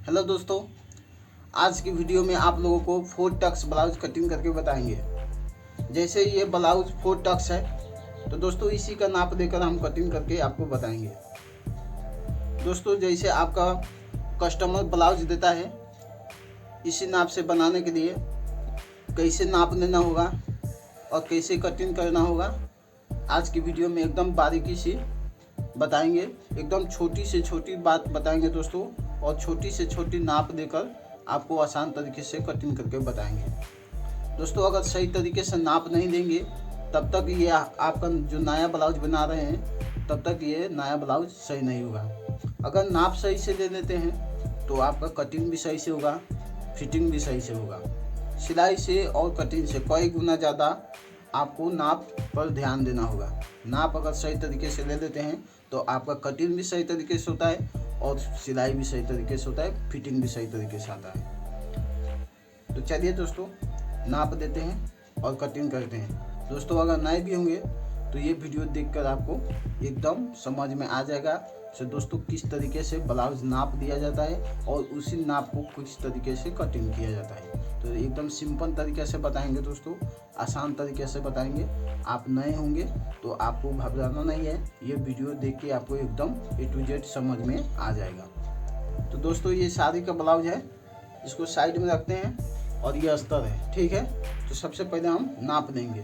Hello दोस्तों, आज की वीडियो में आप लोगों को 4 टक्स ब्लाउज कटिंग करके बताएंगे। जैसे ये ब्लाउज 4 टक्स है तो दोस्तों इसी का नाप देकर हम कटिंग करके आपको बताएंगे। दोस्तों जैसे आपका कस्टमर ब्लाउज देता है, इसी नाप से बनाने के लिए कैसे नाप लेना होगा और कैसे कटिंग करना होगा, आज की वीडियो में एकदम बारीकी से बताएंगे। एकदम छोटी से छोटी बात बताएंगे दोस्तों, और छोटी से छोटी नाप देकर आपको आसान तरीके से कटिंग करके बताएंगे। दोस्तों अगर सही तरीके से नाप नहीं देंगे तब तक ये आपका जो नया ब्लाउज बना रहे हैं तब तक ये नया ब्लाउज सही नहीं होगा। अगर नाप सही से दे देते हैं तो आपका कटिंग भी सही से होगा, फिटिंग भी सही से होगा। सिलाई से और कटिंग से कई गुना ज़्यादा आपको नाप पर ध्यान देना होगा। नाप अगर सही तरीके से ले लेते हैं तो आपका कटिंग भी सही तरीके से होता है और सिलाई भी सही तरीके से होता है, फिटिंग भी सही तरीके से आता है। तो चलिए दोस्तों नाप देते हैं और कटिंग करते हैं। दोस्तों अगर नए भी होंगे तो ये वीडियो देखकर आपको एकदम समझ में आ जाएगा कि दोस्तों किस तरीके से ब्लाउज नाप दिया जाता है और उसी नाप को किस तरीके से कटिंग किया जाता है। तो एकदम सिंपल तरीके से बताएंगे दोस्तों, आसान तरीके से बताएंगे। आप नए होंगे तो आपको घबराना नहीं है, ये वीडियो देख के आपको एकदम A to Z समझ में आ जाएगा। तो दोस्तों ये साड़ी का ब्लाउज है, इसको साइड में रखते हैं और ये अस्तर है, ठीक है। तो सबसे पहले हम नाप देंगे।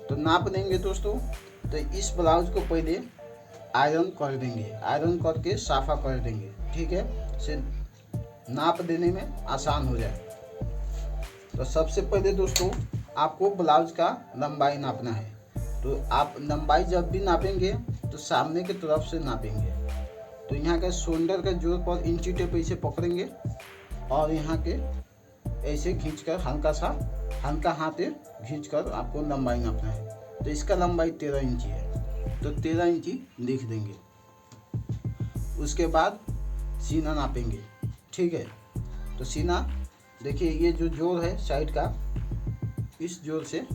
तो नाप देंगे दोस्तों, तो इस ब्लाउज को पहले आयरन कर देंगे, आयरन करके साफ़ा कर देंगे, ठीक है, से नाप देने में आसान हो जाए। तो सबसे पहले दोस्तों आपको ब्लाउज का लंबाई नापना है। तो आप लंबाई जब भी नापेंगे तो सामने की तरफ से नापेंगे। तो यहाँ का शोल्डर का जोड़ पर इंची टेप ऐसे पकड़ेंगे और यहाँ के ऐसे खींचकर हल्का हाथ खींचकर आपको लंबाई नापना है। तो इसका लंबाई 13 इंची है, तो 13 इंची लिख देंगे। उसके बाद सीना नापेंगे, ठीक है। तो सीना देखिए, ये जो जोड़ है साइड का, इस जोड़ से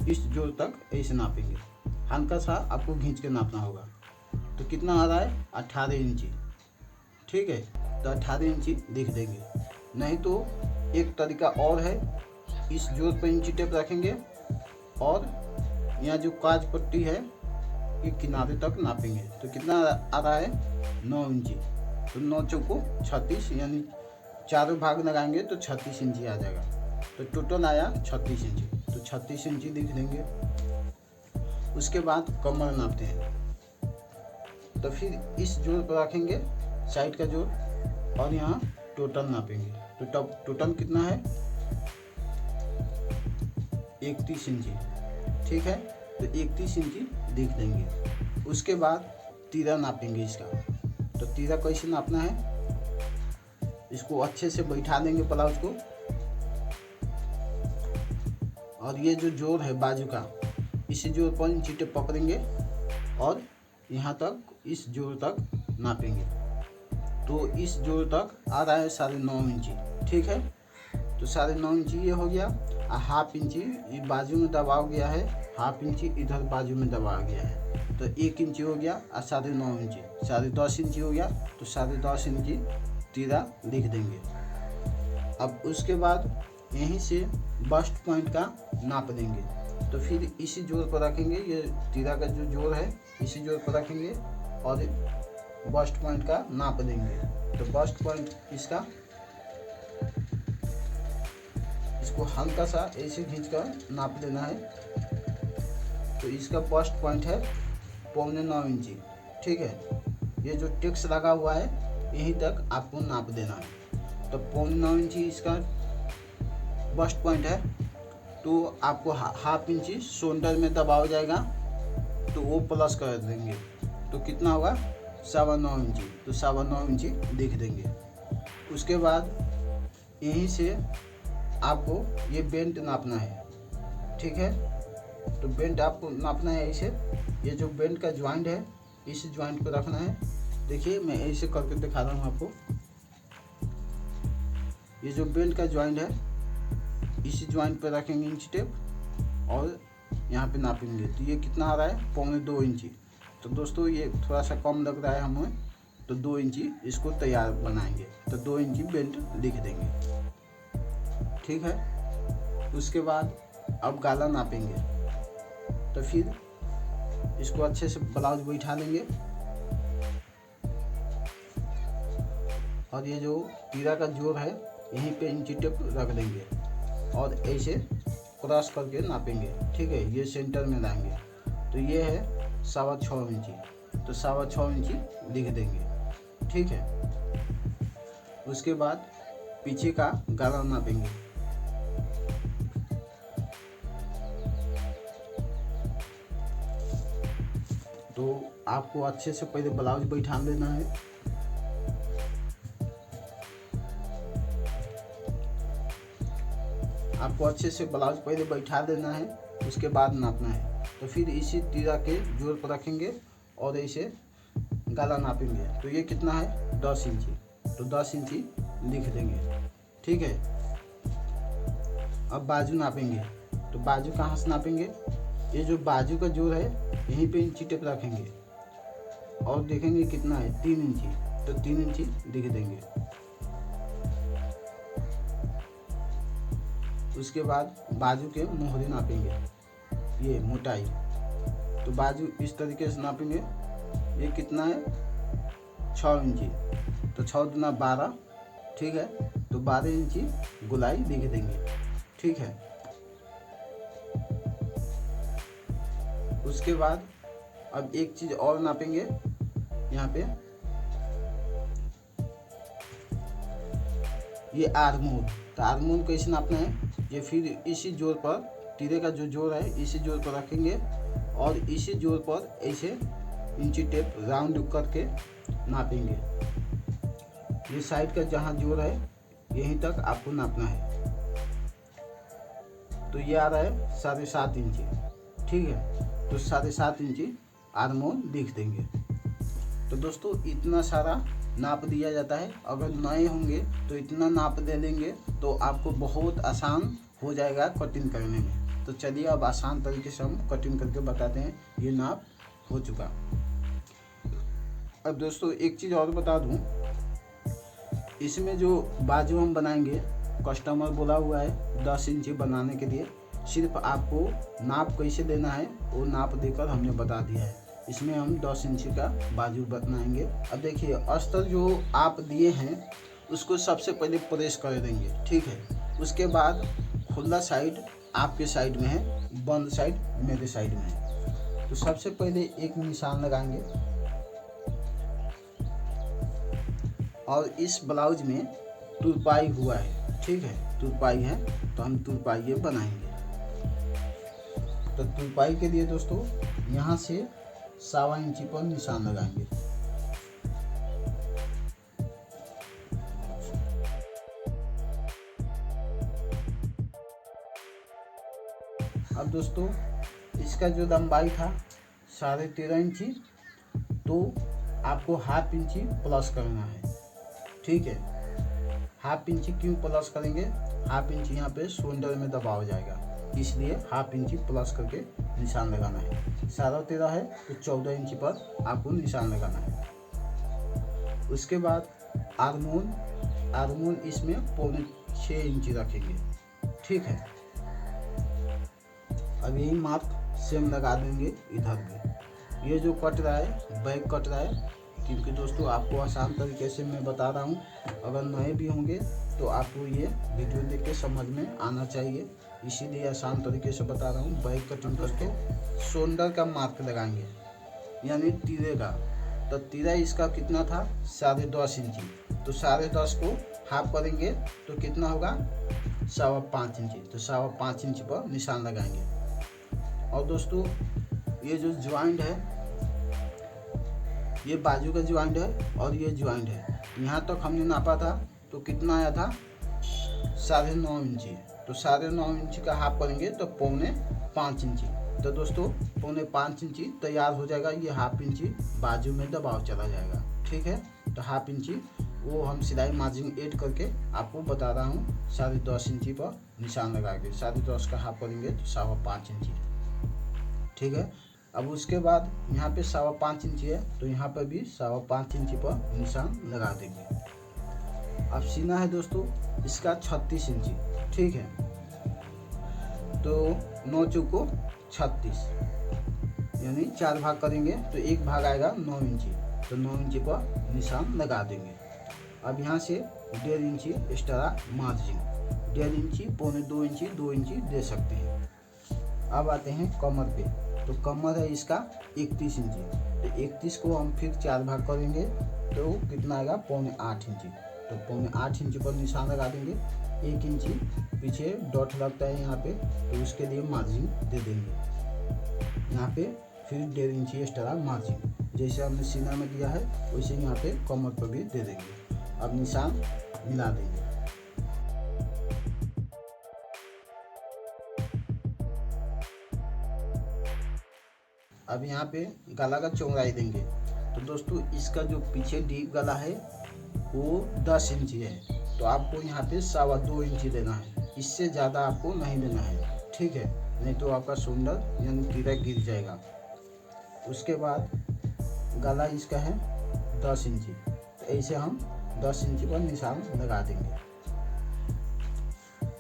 इस जोड़ तक ऐसे नापेंगे। हल्का सा आपको खींच के नापना होगा। तो कितना आ रहा है? 18 इंची, ठीक है। तो 18 इंची लिख देंगे। नहीं तो एक तरीका और है, इस जोड़ पर इंची टेप रखेंगे और यहाँ जो काज पट्टी है ये किनारे तक नापेंगे। तो कितना आ रहा है? 9 इंची। तो 9 चौको 36, यानी चारों भाग लगाएंगे तो 36 इंची आ जाएगा। तो टोटल आया 36 इंची। तो 36 इंची लिख देंगे। उसके बाद कमर नापते हैं। तो फिर इस जोड़ पर रखेंगे साइड का जोड़ और यहाँ टोटल नापेंगे। तो टोटल कितना है? 31 इंची, ठीक है। तो 31 इंची लिख देंगे। उसके बाद तीरा नापेंगे इसका। तो तीरा कैसे नापना है? इसको अच्छे से बैठा देंगे ब्लाउज को, और ये जो जोड़ है बाजू का, इसी जोड़ पर इंची टेप पकड़ेंगे और यहाँ तक इस जोड़ तक नापेंगे। तो इस जोड़ तक आ रहा है 9.5 इंची, ठीक है। तो 9.5 इंची ये हो गया। हाफ इंची ये बाजू में दबाव गया है, हाफ इंची इधर बाजू में दबा गया है। तो 1 इंची हो गया और 9.5 इंची, 10.5 इंची हो गया। तो 10.5 इंची तीरा लिख देंगे। अब उसके बाद यहीं से बस्ट पॉइंट का नाप देंगे। तो फिर इसी जोड़ पर रखेंगे, ये तीरा का जो जोड़ है इसी जोड़ पर रखेंगे और बस्ट पॉइंट का नाप देंगे। तो बस्ट पॉइंट इसको हल्का सा ऐसे खींचकर नाप देना है। तो इसका बस्ट पॉइंट है 9.25 इंची, ठीक है। ये जो टेक्स लगा हुआ है यहीं तक आपको नाप देना है। तो 9.25 इंची इसका बस्ट पॉइंट है। तो आपको हाफ इंची शोल्डर में दबाव जाएगा, तो वो प्लस कर देंगे। तो कितना होगा? 9.25 इंची। तो 9.25 इंची लिख देंगे। उसके बाद यहीं से आपको ये बेल्ट नापना है, ठीक है। तो बेल्ट आपको नापना है ऐसे। ये जो बेल्ट का ज्वाइंट है इस ज्वाइंट पर रखना है। देखिए मैं ऐसे करके दिखा रहा हूँ आपको। ये जो बेल्ट का ज्वाइंट है इसी ज्वाइंट पर रखेंगे इंच टेप और यहाँ पे नापेंगे। तो ये कितना आ रहा है? 2.25 इंची। तो दोस्तों ये थोड़ा सा कम लग रहा है हमें, तो 2 इंची इसको तैयार बनाएंगे, तो 2 इंची बेल्ट लिख देंगे। ठीक है। उसके बाद अब गला नापेंगे, तो फिर इसको अच्छे से ब्लाउज बैठा देंगे और ये जो तीरा का जोड़ है यहीं पे इंची टेप रख देंगे और ऐसे क्रॉस करके नापेंगे। ठीक है, ये सेंटर में लाएंगे, तो ये है 6.25 इंची, तो 6.25 इंची लिख देंगे। ठीक है। उसके बाद पीछे का गला नापेंगे, तो आपको अच्छे से पहले ब्लाउज बैठा लेना है। आपको अच्छे से ब्लाउज पहले बैठा देना है, उसके बाद नापना है। तो फिर इसी तीरा के जोड़ पर रखेंगे और ऐसे गला नापेंगे, तो ये कितना है 10 इंची, तो 10 इंची लिख देंगे। ठीक है। अब बाजू नापेंगे, तो बाजू कहाँ से नापेंगे, ये जो बाजू का जोड़ है यहीं पे इंची टेप रखेंगे और देखेंगे कितना है 3 इंची, तो 3 इंची लिख देंगे। उसके बाद बाजू के मोहरे नापेंगे, ये मोटाई, तो बाजू इस तरीके से नापेंगे। ये कितना है 6 इंची, तो 6 दूना 12। ठीक है, तो 12 इंची गोलाई लिख देंगे। ठीक है। उसके बाद अब एक चीज़ और नापेंगे, यहाँ पे ये आर्मोल, तो आर्मोल कैसे नापना है, ये फिर इसी जोड़ पर तीरे का जो जोड़ है इसी जोड़ पर रखेंगे और इसी जोड़ पर ऐसे इंची टेप राउंड करके नापेंगे। ये साइड का जहाँ जोड़ है यहीं तक आपको नापना है, तो ये आ रहा है 7.5 इंची। ठीक है, तो 7.5 इंची आर्मोल लिख देंगे। तो दोस्तों इतना सारा नाप दिया जाता है, अगर नए होंगे तो इतना नाप दे लेंगे तो आपको बहुत आसान हो जाएगा कटिंग करने में। तो चलिए अब आसान तरीके से हम कटिंग करके बताते हैं। ये नाप हो चुका। अब दोस्तों एक चीज़ और बता दूं, इसमें जो बाजू हम बनाएंगे कस्टमर बोला हुआ है 10 इंची बनाने के लिए, सिर्फ आपको नाप कैसे देना है वो नाप देकर हमने बता दिया है। इसमें हम 10 इंची का बाजू बनाएंगे। अब देखिए अस्तर जो आप दिए हैं उसको सबसे पहले प्रेस कर देंगे। ठीक है, उसके बाद खुला साइड आपके साइड में है, बंद साइड मेरे साइड में है। तो सबसे पहले एक निशान लगाएंगे और इस ब्लाउज में तुरपाई हुआ है। ठीक है, तुरपाई है तो हम तुरपाई बनाएंगे। तो तुरपाई के लिए दोस्तों यहाँ से 1.25 इंची पर निशान लगाएंगे। अब दोस्तों इसका जो लंबाई था 13.5 इंची, तो आपको 1/2 इंची प्लस करना है। ठीक है, 1/2 इंची क्यों प्लस करेंगे, 1/2 इंची यहाँ पे शोल्डर में दबाव जाएगा, इसलिए 1/2 इंची प्लस करके निशान लगाना है। 13.5 है तो 14 इंची पर आपको निशान लगाना है। उसके बाद आर्मोल इसमें 6.25 इंची रखेंगे। ठीक है, अब यही मार्क सेम लगा देंगे इधर भी। ये जो कट रहा है बैक कट रहा है, क्योंकि दोस्तों आपको आसान तरीके से मैं बता रहा हूँ, अगर नए भी होंगे तो आपको ये वीडियो देख के समझ में आना चाहिए, इसीलिए आसान तरीके से बता रहा हूँ। बैक कटिंग करके शोल्डर का मार्क लगाएंगे, यानी तीरे का। तो तीरा इसका कितना था 10.5 इंची, तो 10.5 को हाफ करेंगे तो कितना होगा 5.25 इंची, तो 5.25 इंची पर निशान लगाएंगे। और दोस्तों ये जो ज्वाइंट है ये बाजू का ज्वाइंट है और ये ज्वाइंट है, यहाँ तक हमने नापा था तो कितना आया था 9.5 इंची, तो 9.5 इंची का हाफ करेंगे तो 4.25 इंची। तो दोस्तों 4.25 इंची तैयार हो जाएगा, ये 1/2 इंची बाजू में दबाव चला जाएगा। ठीक है, तो 1/2 इंची वो हम सिलाई मार्जिन ऐड करके आपको बता रहा हूँ। 10.5 इंची पर निशान लगा के 10.5 का हाफ करेंगे तो 5.25 इंची। ठीक है, अब उसके बाद यहाँ पे 5.25 इंची है, तो यहाँ पर भी 5.25 इंची पर निशान लगा देंगे। अब सीना है दोस्तों इसका 36 इंची, ठीक है। तो 9 चौको 36, यानी 4 भाग करेंगे तो एक भाग आएगा 9 इंची, तो 9 इंची पर निशान लगा देंगे। अब यहाँ से 1.5 इंची एक्स्ट्रा मार्जिन, 1.5 इंची, 1.25 इंची, 2 इंची दे सकते हैं। अब आते हैं कमर पे, तो कमर है इसका 31 इंची, तो 31 को हम फिर 4 भाग करेंगे तो कितना आएगा 7.25 इंची, तो 7.25 इंची पर निशान लगा देंगे। 1 इंची पीछे डॉट लगता है यहाँ पे, तो उसके लिए मार्जिन दे देंगे। यहाँ पे फिर 1.5 इंची एक्स्ट्रा मार्जिन, जैसे हमने सीना में दिया है वैसे यहाँ पे कमर पर भी दे देंगे। अब निशान मिला देंगे। अब यहाँ पे गला का चौड़ाई देंगे, तो दोस्तों इसका जो पीछे डीप गला है वो 10 इंची है, तो आपको यहाँ पे 2.25 इंची देना है, इससे ज़्यादा आपको नहीं देना है, ठीक है, नहीं तो आपका सुंदर यानी तीरा गिर जाएगा। उसके बाद गला इसका है 10 इंची, तो ऐसे हम 10 इंची पर निशान लगा देंगे।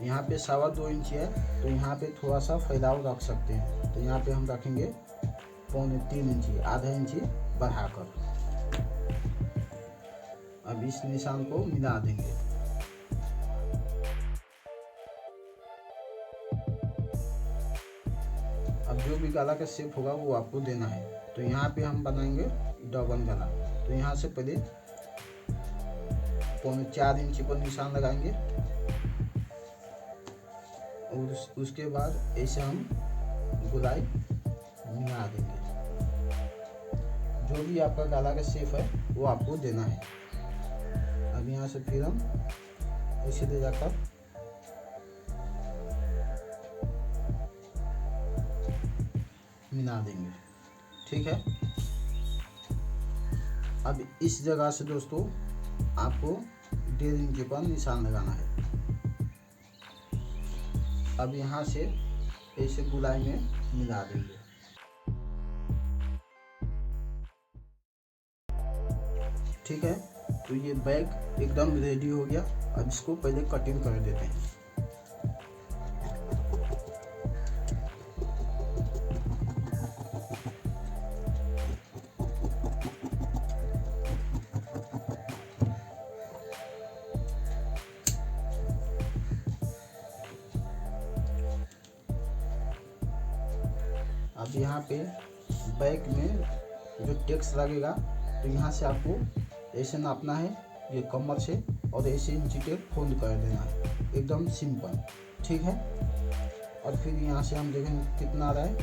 यहाँ पे 2.25 इंची है, तो यहाँ पे थोड़ा सा फैलाव रख सकते हैं, तो यहाँ पे हम रखेंगे 3.25 इंची, आधा इंची बढ़ाकर। अब इस निशान को मिला देंगे। अब जो भी गला का शेप होगा वो आपको देना है, तो यहाँ पे हम बनाएंगे डबल गला, तो यहाँ से पहले 4.25 इंची पर निशान लगाएंगे और उसके बाद ऐसे हम गोलाई मिला देंगे। जो भी आपका गला का शेप है वो आपको देना है। अब यहाँ से फिर हम ऐसे ले जाकर मिला देंगे, ठीक है। अब इस जगह से दोस्तों आपको 1.5 इंची पर निशान लगाना है। अब यहाँ से ऐसे गोलाई में मिला देंगे। ठीक है, तो ये बैग एकदम रेडी हो गया। अब इसको पहले कटिंग कर देते हैं। अब यहाँ पे बैक में जो टेक्स लगेगा, तो यहाँ से आपको ऐसे नापना है, ये कमर से, और ऐसे इंची टेप फोल्ड कर देना है, एकदम सिंपल, ठीक है। और फिर यहाँ से हम देखेंगे कितना आ रहा है,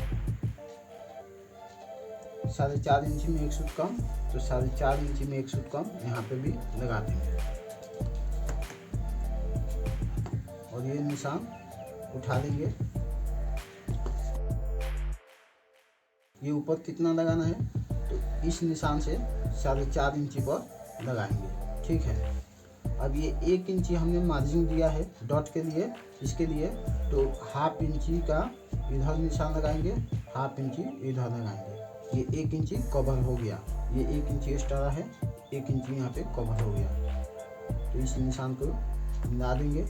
4.5 इंची में एक सूट कम, तो 4.5 इंची में एक सूट कम यहाँ पे भी लगा देंगे। और ये निशान उठा लेंगे। ये ऊपर कितना लगाना है, तो इस निशान से 4.5 इंची पर लगाएंगे, ठीक है। अब ये 1 इंची हमने मार्जिन दिया है डॉट के लिए, इसके लिए तो 1/2 इंची का इधर निशान लगाएंगे, 1/2 इंची इधर लगाएंगे। ये 1 इंची कवर हो गया, ये 1 इंची एक्स्ट्रा है, 1 इंची यहाँ पे कवर हो गया, तो इस निशान को मिला देंगे।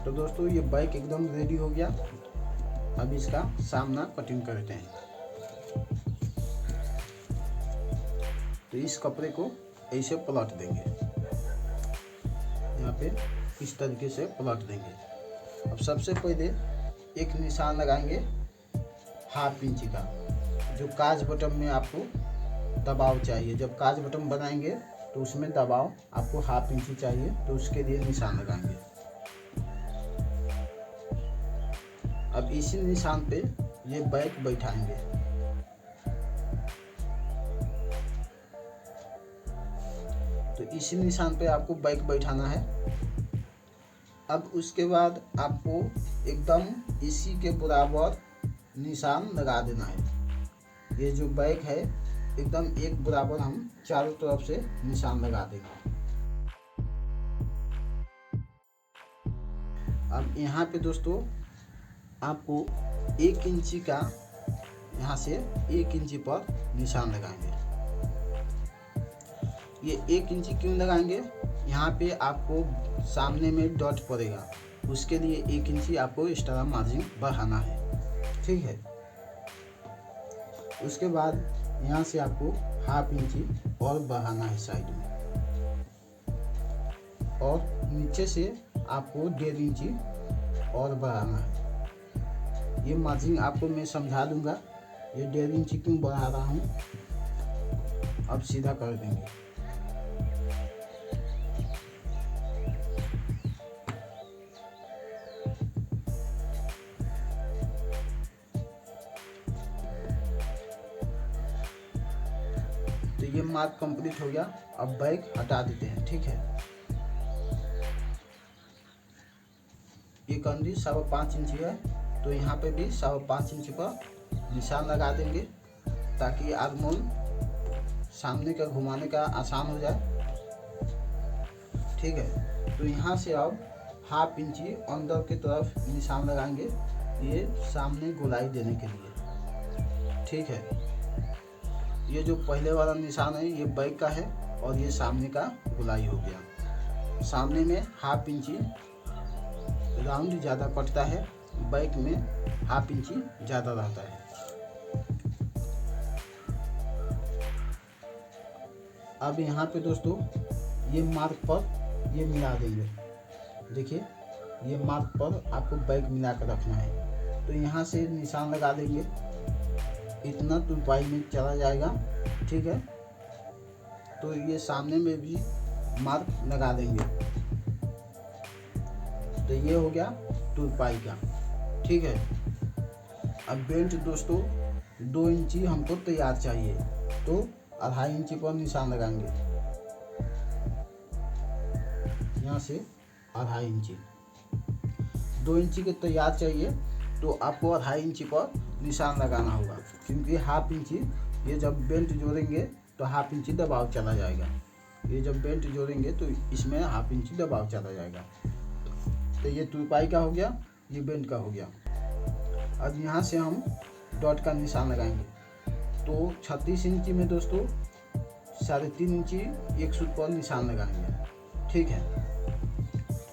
तो दोस्तों ये बैक एकदम रेडी हो गया। अब इसका सामना कटिंग करते हैं। तो इस कपड़े को ऐसे पलट देंगे, यहाँ पे इस तरीके से पलट देंगे। अब सबसे पहले एक निशान लगाएंगे 1/2 इंची का, जो काज बटन में आपको दबाव चाहिए। जब काज बटन बनाएंगे तो उसमें दबाव आपको 1/2 इंची चाहिए, तो उसके लिए निशान लगाएंगे। अब इसी निशान पे ये बैक बैठाएंगे। तो इसी निशान पे आपको बैक बैठाना है। अब उसके बाद आपको एकदम इसी के बराबर निशान लगा देना है। ये जो बैक है एकदम एक बराबर हम चारों तरफ से निशान लगा देंगे। अब यहाँ पे दोस्तों आपको 1 इंची का यहाँ से 1 इंची पर निशान लगाएंगे। ये 1 इंची क्यों लगाएंगे, यहाँ पे आपको सामने में डॉट पड़ेगा, उसके लिए 1 इंची आपको एक्स्ट्रा मार्जिन बढ़ाना है। ठीक है, उसके बाद यहाँ से आपको 1/2 इंची और बढ़ाना है साइड में, और नीचे से आपको 1.5 इंची और बढ़ाना है। ये मार्जिन आपको मैं समझा दूंगा, ये 1.5 इंची क्यों बढ़ा रहा हूँ, अब सीधा कर देंगे। तो ये मार्क कंप्लीट हो गया। अब बैक हटा देते हैं। ठीक है, ये कंधी 5.25 इंची है, तो यहाँ पे भी 5.25 इंची पर निशान लगा देंगे ताकि आर्मोल सामने का घुमाने का आसान हो जाए। ठीक है, तो यहाँ से अब 1/2 इंची अंदर की तरफ निशान लगाएंगे, ये सामने गोलाई देने के लिए। ठीक है, ये जो पहले वाला निशान है ये बैक का है और ये सामने का गोलाई हो गया। सामने में 1/2 इंची राउंड ज़्यादा कटता है, बैक में 1/2 इंची ज़्यादा रहता है। अब यहाँ पे दोस्तों ये मार्क पर ये मिला देंगे। देखिए, ये मार्क पर आपको बैक मिला कर रखना है। तो यहाँ से निशान लगा देंगे, इतना तुरपाई में चला जाएगा। ठीक है, तो ये सामने में भी मार्क लगा देंगे। तो ये हो गया तुरपाई का। ठीक है, अब बेल्ट दोस्तों 2 इंची हमको तैयार चाहिए, तो 2.5 इंची पर निशान लगाएंगे, यहाँ से 2.5 इंची। 2 इंची के तैयार चाहिए तो आपको 2.5 इंची पर निशान लगाना होगा, क्योंकि 1/2 इंची ये जब बेल्ट जोड़ेंगे तो 1/2 इंची दबाव चला जाएगा। ये जब बेल्ट जोड़ेंगे तो इसमें 1/2 इंची दबाव चला जाएगा। तो ये तुरपाई का हो गया, ये बेल्ट का हो गया। अब यहाँ से हम डॉट का निशान लगाएंगे। तो 36 इंची में दोस्तों 3.5 इंची एक सूत पर निशान लगाएंगे। ठीक है,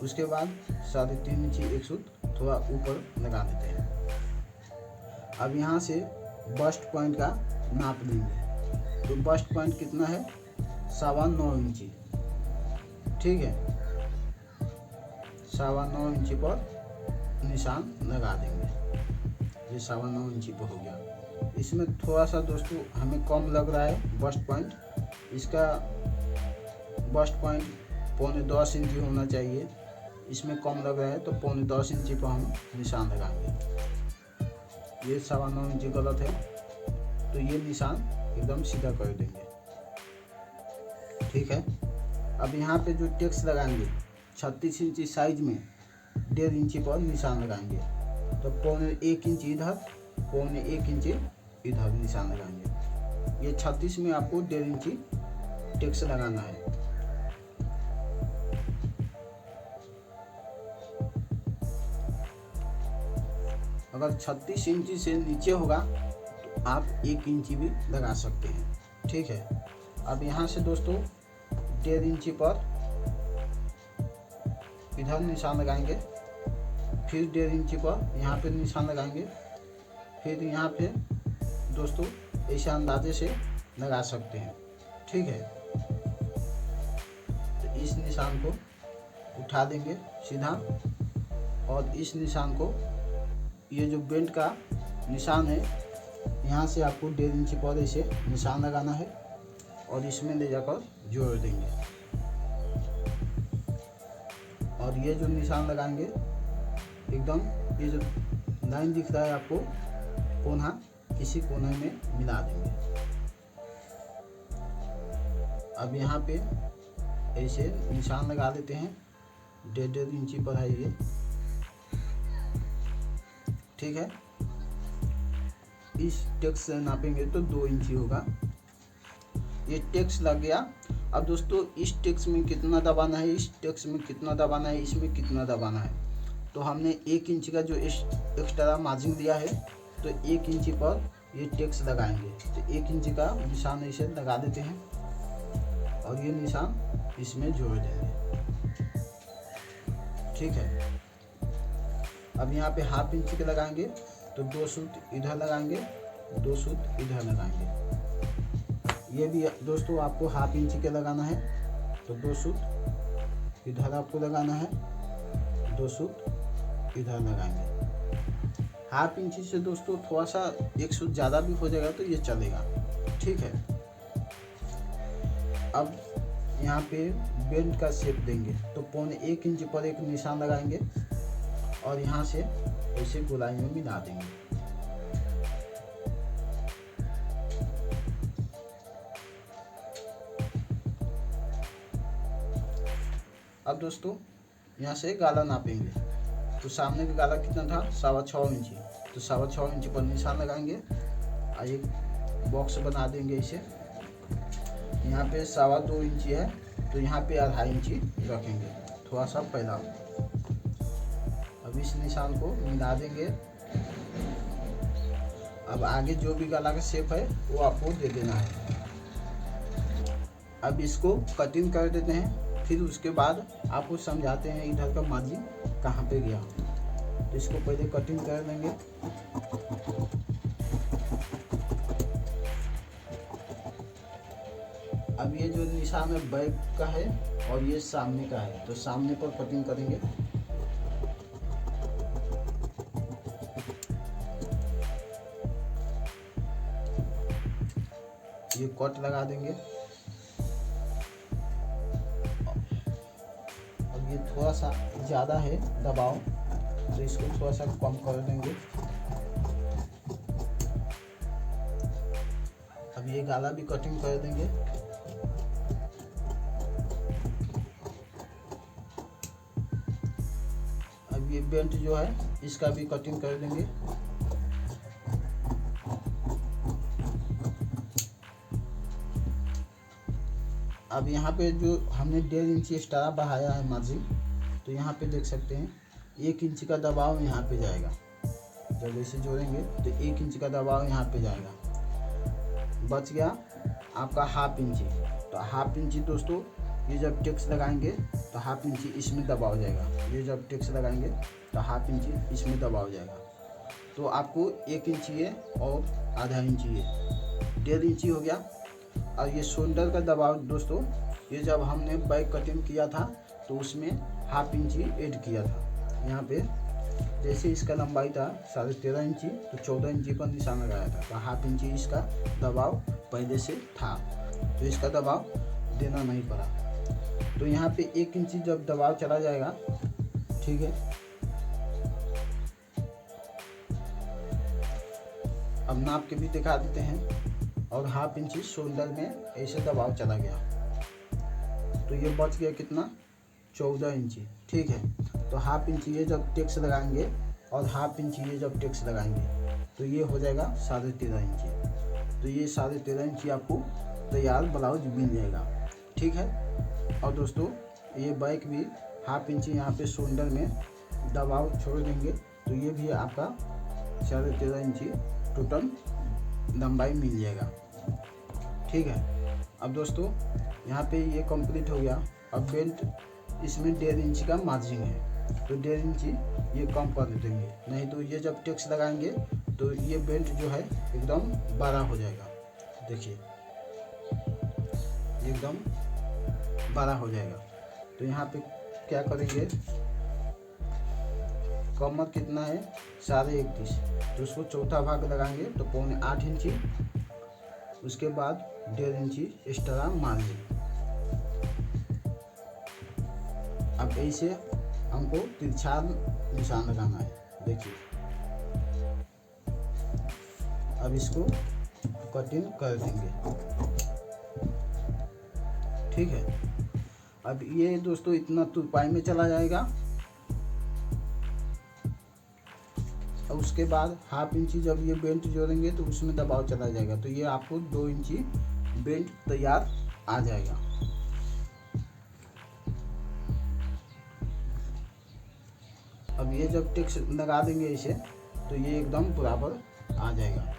उसके बाद 3.5 इंची एक सूत थोड़ा ऊपर लगा देते हैं। अब यहाँ से बस्ट पॉइंट का नाप लेंगे। तो बस्ट पॉइंट कितना है, 9.25 इंची। ठीक है, 9.25 इंची पर निशान लगा देंगे। ये 9.25 इंची पर हो गया। इसमें थोड़ा सा दोस्तों हमें कम लग रहा है बस्ट पॉइंट, इसका बस्ट पॉइंट 9.25 इंची होना चाहिए। इसमें कम लग रहा है तो 9.25 इंची पर हम निशान लगाएंगे। ये 9.25 इंची गलत है, तो ये निशान एकदम सीधा कर देंगे। ठीक है, अब यहाँ पे जो टेक्स लगाएंगे 36 इंची साइज में 1.5 इंची पर निशान लगाएंगे। तो 1.25 इंची इधर, 1.25 इंची इधर निशान लगाएंगे। ये 36 में आपको 1.5 इंची टेक्स लगाना है। अगर 36 इंची से नीचे होगा तो आप 1 इंची भी लगा सकते हैं। ठीक है, अब यहाँ से दोस्तों 1.5 इंची पर इधर निशान लगाएंगे, फिर 1.5 इंची पर यहाँ पे निशान लगाएंगे, फिर यहाँ पे दोस्तों ऐसे अंदाजे से लगा सकते हैं। ठीक है, तो इस निशान को उठा देंगे सीधा, और इस निशान को, ये जो बेल्ट का निशान है, यहाँ से आपको 1.5 इंची पर ऐसे निशान लगाना है और इसमें ले जाकर जोड़ देंगे। और ये जो निशान लगाएंगे एकदम, ये जो लाइन दिख रहा है आपको कोना, इसी कोने में मिला देंगे। अब यहाँ पे ऐसे निशान लगा देते हैं, 1.5 इंची पर है ये। ठीक है, इस टेक्स से नापेंगे तो 2 इंची होगा। ये टेक्स लग गया। अब दोस्तों इस टेक्स में कितना दबाना है, इस टेक्स में कितना दबाना है, इसमें कितना दबाना है, तो हमने 1 इंच का जो एक्स्ट्रा मार्जिन दिया है, तो 1 इंच पर ये टैक्स लगाएंगे। तो 1 इंच का निशान इसे लगा देते हैं और ये निशान इसमें जोड़ देंगे। ठीक है, अब यहाँ पे ½ इंच के लगाएंगे, तो 2 सूत इधर लगाएंगे, 2 सूत इधर लगाएंगे। ये भी दोस्तों आपको ½ इंच के लगाना है, तो 2 सूत इधर आपको लगाना है, 2 सूत इधर लगाएंगे। ½ इंच से दोस्तों थोड़ा सा 1 सूत ज़्यादा भी हो जाएगा तो ये चलेगा। ठीक है, अब यहाँ पे बेल्ट का शेप देंगे, तो 1.25 इंच पर एक निशान लगाएंगे और यहाँ से ऐसे गोलाई में मिला देंगे। अब दोस्तों यहाँ से गाला नापेंगे, तो सामने का गाला कितना था, 6.25 इंच, तो 6.25 इंच पर निशान लगाएंगे और एक बॉक्स बना देंगे इसे। यहाँ पे 2.25 इंच है, तो यहाँ पे 2.5 इंच रखेंगे, थोड़ा सा फैला। अब इस निशान को मिला देंगे। अब आगे जो भी गला का शेप है वो आपको दे देना है। अब इसको कटिंग कर देते हैं, फिर उसके बाद आपको समझाते हैं इधर का मार्जिन कहाँ पे गया। तो इसको पहले कटिंग कर लेंगे। अब ये जो निशान है बैक का है और ये सामने का है, तो सामने पर कटिंग करेंगे। ये कट लगा देंगे। अब ये थोड़ा सा ज़्यादा है दबाव, तो इसको थोड़ा सा कम कर देंगे। अब ये गाला भी कटिंग कर देंगे। अब ये बेल्ट जो है इसका भी कटिंग कर देंगे। अब यहाँ पे जो हमने 1.5 इंच एक्स्ट्रा बढ़ाया है मार्जिन, तो यहाँ पे देख सकते हैं 1 इंच का दबाव यहाँ पे जाएगा। जब ऐसे जोड़ेंगे तो 1 इंच का दबाव यहाँ पे जाएगा। बच गया आपका ½ इंच। तो ½ इंच दोस्तों ये जब टैक्स लगाएंगे तो ½ इंच इसमें दबाव जाएगा। ये जब टैक्स लगाएंगे तो ½ इंच इसमें दबाव जाएगा। तो आपको 1 इंच ये और ½ इंच ये 1.5 इंच हो गया। और ये शोल्डर का दबाव दोस्तों, ये जब हमने बैक कटिंग किया था तो उसमें ½ इंच ऐड किया था। यहाँ पे जैसे इसका लंबाई था 13.5 इंची, तो 14 इंची पर निशान लगाया था। तो ½ इंची इसका दबाव पहले से था, तो इसका दबाव देना नहीं पड़ा। तो यहाँ पे 1 इंची जब दबाव चला जाएगा, ठीक है। अब नाप के भी दिखा देते हैं। और ½ इंची शोल्डर में ऐसे दबाव चला गया, तो ये बच गया कितना, 14 इंची। ठीक है, तो ½ इंची ये जब टैक्स लगाएंगे और ½ इंची ये जब टैक्स लगाएंगे तो ये हो जाएगा 13.5 इंची। तो ये 13.5 इंची आपको तैयार ब्लाउज मिल जाएगा। ठीक है, और दोस्तों ये बैक भी ½ इंची यहाँ पे शोल्डर में दबाव छोड़ देंगे, तो ये भी आपका 13.5 इंची टोटल लंबाई मिल जाएगा। ठीक है, अब दोस्तों यहाँ पे ये कंप्लीट हो गया। अब बेल्ट इसमें 1.5 इंच का मार्जिन है, तो 1.5 इंची ये कम कर देंगे, नहीं तो ये जब टैक्स लगाएंगे तो ये बेल्ट जो है एकदम बड़ा हो जाएगा। देखिए एकदम बड़ा हो जाएगा। तो यहाँ पे क्या करेंगे, कमर कितना है 31.5, तो उसको चौथा भाग लगाएंगे तो 7.25 इंची। उसके बाद 1.5 इंची एक्स्ट्रा मार्जिन। अब ऐसे हमको तिरछा निशान लगाना है। देखिए अब इसको कटिंग कर देंगे। ठीक है, अब ये दोस्तों इतना तुरपाई में चला जाएगा। और उसके बाद ½ इंची जब ये बेल्ट जोड़ेंगे तो उसमें दबाव चला जाएगा, तो ये आपको 2 इंची बेल्ट तैयार आ जाएगा। अब ये जब टेक्स लगा देंगे इसे तो ये एकदम बराबर आ जाएगा।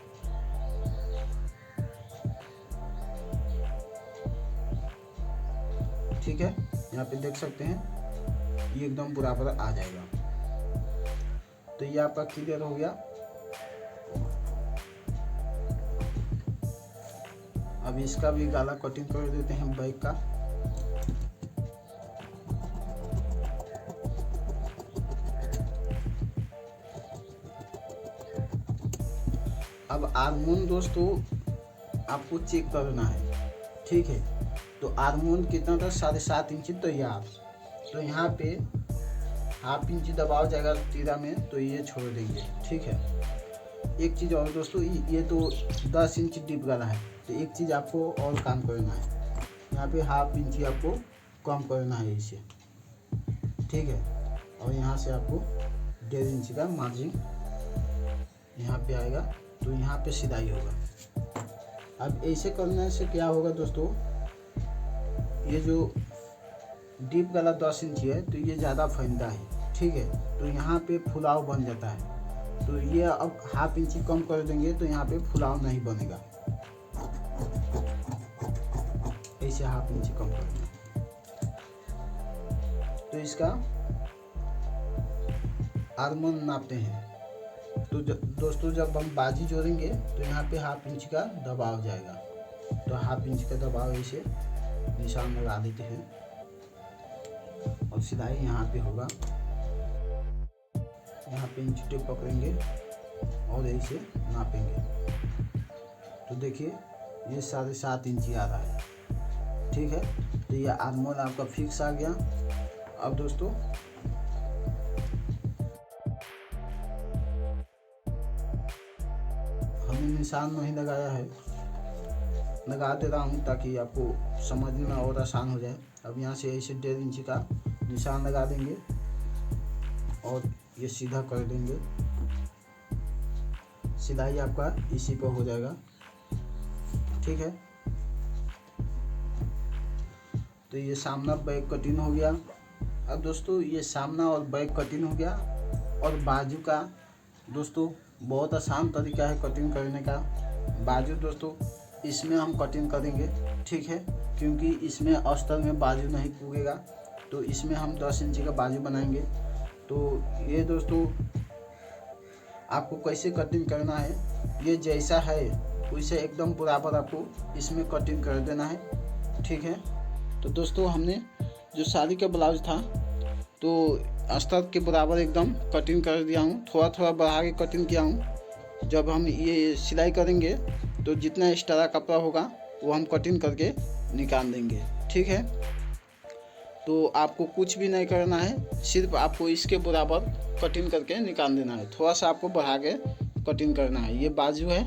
ठीक है, यहाँ पे देख सकते हैं ये एकदम बराबर आ जाएगा। तो ये आपका क्लियर हो गया। अब इसका भी गाला कटिंग कर देते हैं बैक का। अब आर्मोन दोस्तों आपको चेक करना है। ठीक है, तो आर्मोन कितना था, 7.5 इंच तैयार। तो यहाँ पे ½ इंच दबाव जाएगा तीरा में, तो ये छोड़ देंगे। ठीक है, एक चीज़ और दोस्तों, ये तो 10 इंच डीप गला है, तो एक चीज़ आपको और काम करना है, यहाँ पे ½ इंच आपको कम करना है इसे। ठीक है, और यहाँ से आपको 1.5 इंच का मार्जिन यहाँ पे आएगा, तो यहाँ पे सिलाई होगा। अब ऐसे करने से क्या होगा दोस्तों, ये जो डीप गला 10 इंच है तो ये ज़्यादा फैलता है। ठीक है, तो यहाँ पे फुलाव बन जाता है। तो ये अब ½ इंच कम कर देंगे तो यहाँ पे फुलाव नहीं बनेगा। ऐसे ½ इंच कम कर देंगे तो इसका आर्मोन नापते हैं। तो दोस्तों जब हम बाजी जोड़ेंगे तो यहाँ पे ½ इंच का दबाव जाएगा, तो ½ इंच का दबाव ऐसे निशान लगा देते हैं और सिलाई यहाँ पे होगा। यहाँ पे इंच टेप पकड़ेंगे और ऐसे नापेंगे। तो देखिए ये 7.5 इंच आ रहा है। ठीक है, तो ये आर्मोन आपका फिक्स आ गया। अब दोस्तों हमने निशान नहीं लगाया है, लगा दे रहा हूँ ताकि आपको समझने में और आसान हो जाए। अब यहाँ से ऐसे 1.5 इंच का निशान लगा देंगे और ये सीधा कर देंगे। सिलाई आपका इसी पर हो जाएगा। ठीक है, तो ये सामना बैक कटिंग हो गया। अब दोस्तों ये सामना और बैक कटिंग हो गया। और बाजू का दोस्तों बहुत आसान तरीका है कटिंग करने का। बाजू दोस्तों इसमें हम कटिंग करेंगे। ठीक है, क्योंकि इसमें अस्तर में बाजू नहीं पुगेगा, तो इसमें हम 10 इंच का बाजू बनाएंगे। तो ये दोस्तों आपको कैसे कटिंग करना है, ये जैसा है वैसे एकदम बराबर आपको इसमें कटिंग कर देना है। ठीक है, तो दोस्तों हमने जो साड़ी का ब्लाउज था तो अस्तर के बराबर एकदम कटिंग कर दिया हूँ, थोड़ा थोड़ा बढ़ा के कटिंग किया हूँ। जब हम ये सिलाई करेंगे तो जितना एक्स्ट्रा कपड़ा होगा वो हम कटिंग करके निकाल देंगे। ठीक है, तो आपको कुछ भी नहीं करना है, सिर्फ आपको इसके बराबर कटिंग करके निकाल देना है। थोड़ा सा आपको बढ़ा के कटिंग करना है। ये बाजू है,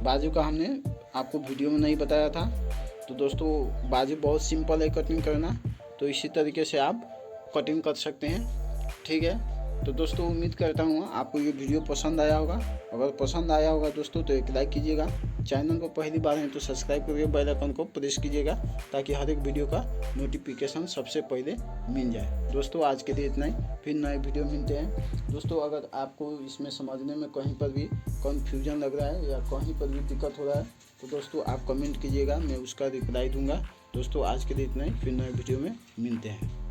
बाजू का हमने आपको वीडियो में नहीं बताया था। तो दोस्तों बाजू बहुत सिंपल है कटिंग करना, तो इसी तरीके से आप कटिंग कर सकते हैं। ठीक है, तो दोस्तों उम्मीद करता हूँ आपको ये वीडियो पसंद आया होगा। अगर पसंद आया होगा दोस्तों तो एक लाइक कीजिएगा। चैनल पर पहली बार हैं तो सब्सक्राइब करके बेल आइकन को प्रेस कीजिएगा ताकि हर एक वीडियो का नोटिफिकेशन सबसे पहले मिल जाए। दोस्तों आज के लिए इतना ही, फिर नए वीडियो मिलते हैं। दोस्तों अगर आपको इसमें समझने में कहीं पर भी कन्फ्यूजन लग रहा है या कहीं पर भी दिक्कत हो रहा है तो दोस्तों आप कमेंट कीजिएगा, मैं उसका रिप्लाई दूंगा। दोस्तों आज के लिए इतना ही, फिर नए वीडियो में मिलते हैं।